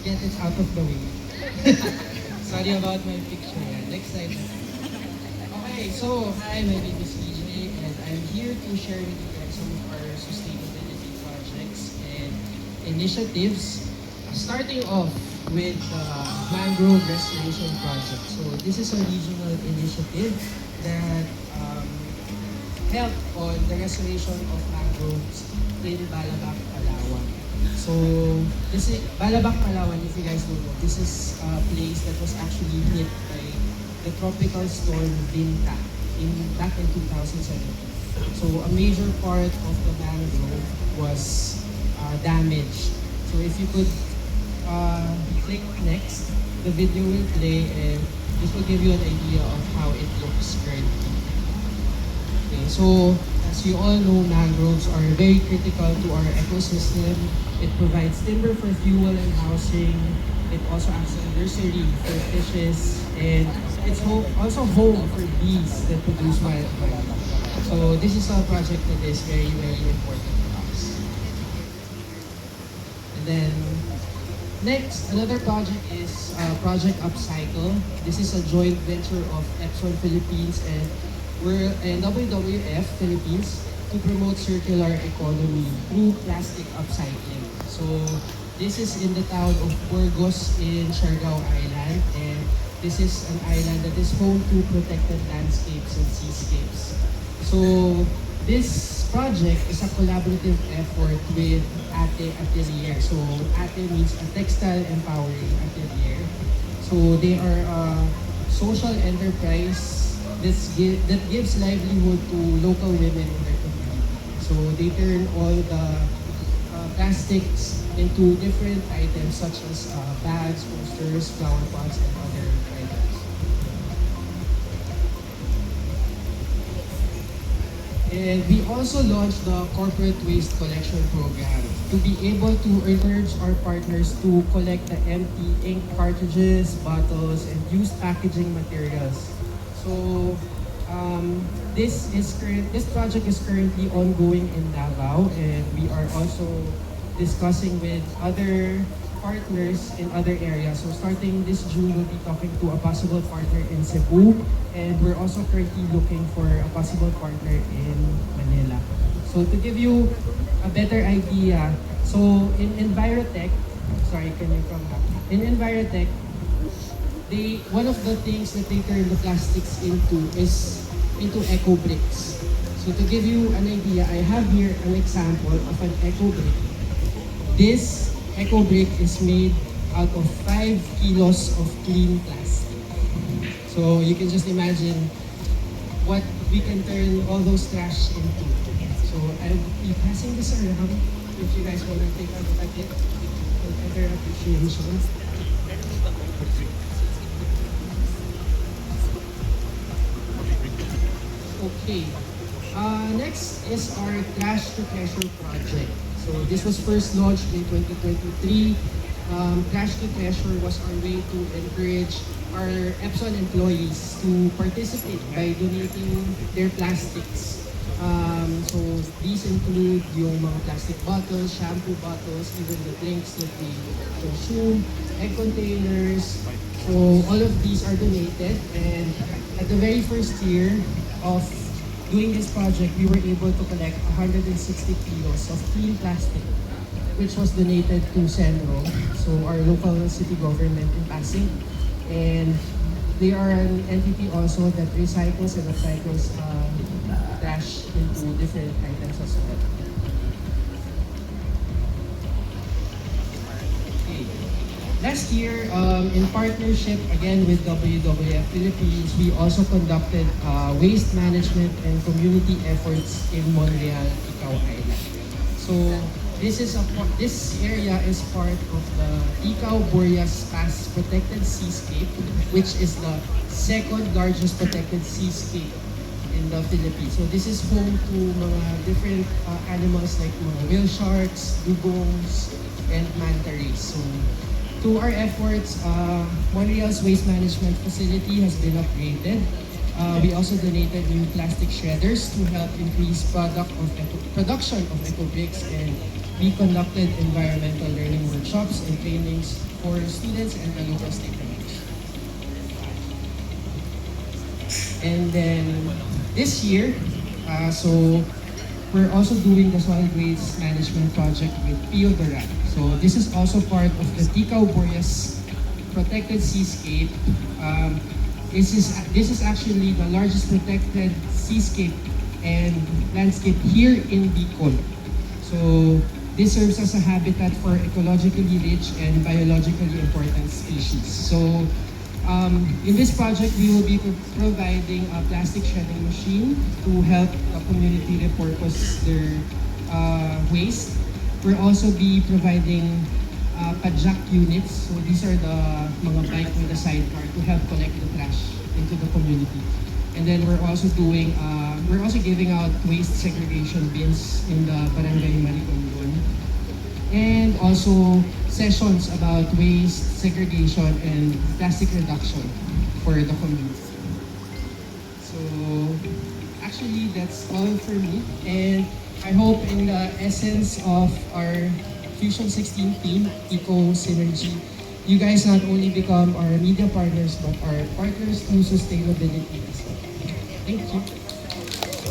get it out of the way. Sorry about my picture. Next slide. Okay, so hi, my name is EJ, and I'm here to share with you guys some of our sustainability projects and initiatives. Starting off with the mangrove restoration project. So this is a regional initiative that help on the restoration of mangroves in Balabac, Palawan. So this is Balabac, Palawan, if you guys don't know, this is a place that was actually hit by the tropical storm Binta back in 2017. So a major part of the mangrove was damaged. So if you could click next, the video will play and this will give you an idea of how it looks currently. Okay, so as you all know, mangroves are very critical to our ecosystem. It provides timber for fuel and housing. It also acts as a nursery for fishes, and it's also home for bees that produce wildfire. So this is a project that is very, very important to us. And then next, another project is Project Upcycle. This is a joint venture of Epson Philippines and WWF Philippines to promote circular economy through plastic upcycling. So this is in the town of Burgos in Siargao Island, and this is an island that is home to protected landscapes and seascapes. So this project is a collaborative effort with Ate Atelier. So Ate means a textile empowering atelier. So they are a social enterprise that gives livelihood to local women in their community. So they turn all the plastics into different items such as bags, posters, flower pots, and other items. And we also launched the Corporate Waste Collection Program to be able to encourage our partners to collect the empty ink cartridges, bottles, and used packaging materials. So this project is currently ongoing in Davao, and we are also discussing with other partners in other areas. So starting this June, we'll be talking to a possible partner in Cebu, and we're also currently looking for a possible partner in Manila. So to give you a better idea, so in Envirotech, sorry, can you come back? In Envirotech, one of the things that they turn the plastics into eco bricks. So to give you an idea, I have here an example of an eco brick. This eco brick is made out of 5 kilos of clean plastic. So you can just imagine what we can turn all those trash into. So I'll be passing this around if you guys want to take a look at it. Better appreciation. Okay. Next is our Trash to Treasure project. So this was first launched in 2023. Trash to Treasure was our way to encourage our Epson employees to participate by donating their plastics. So these include yung mga plastic bottles, shampoo bottles, even the drinks that we consume, egg containers. So all of these are donated, and at the very first year of doing this project, we were able to collect 160 kilos of clean plastic, which was donated to Senro, so our local city government in Pasig. And they are an entity also that recycles and upcycles trash into different items as well. Okay. Last year, in partnership again with WWF Philippines, we also conducted waste management and community efforts in Montreal, Icao Island. So this area is part of the Icao Boreas Pass Protected Seascape, which is the second largest protected seascape in the Philippines. So this is home to mga different animals like mga whale sharks, dugongs, and manta rays. So to our efforts, Montreal's waste management facility has been upgraded. We also donated new plastic shredders to help increase production of eco bricks, and we conducted environmental learning workshops workshops and trainings for students and the local stakeholders. And then this year, so we're also doing the solid waste management project with Pio Doran. So this is also part of the Ticao Boreas Protected Seascape. This is actually the largest protected seascape and landscape here in Bicol. So this serves as a habitat for ecologically rich and biologically important species. So in this project, we will be providing a plastic shredding machine to help the community repurpose their waste. We'll also be providing pajak units. So these are the mga bike with a sidecar to help collect the trash into the community. And then we're also giving out waste segregation bins in the Barangay Maricondon. And also sessions about waste segregation and plastic reduction for the community. So actually that's all for me, and I hope in the essence of our Fusion 16 team, Eco Synergy, you guys not only become our media partners but our partners through sustainability as well. Thank you.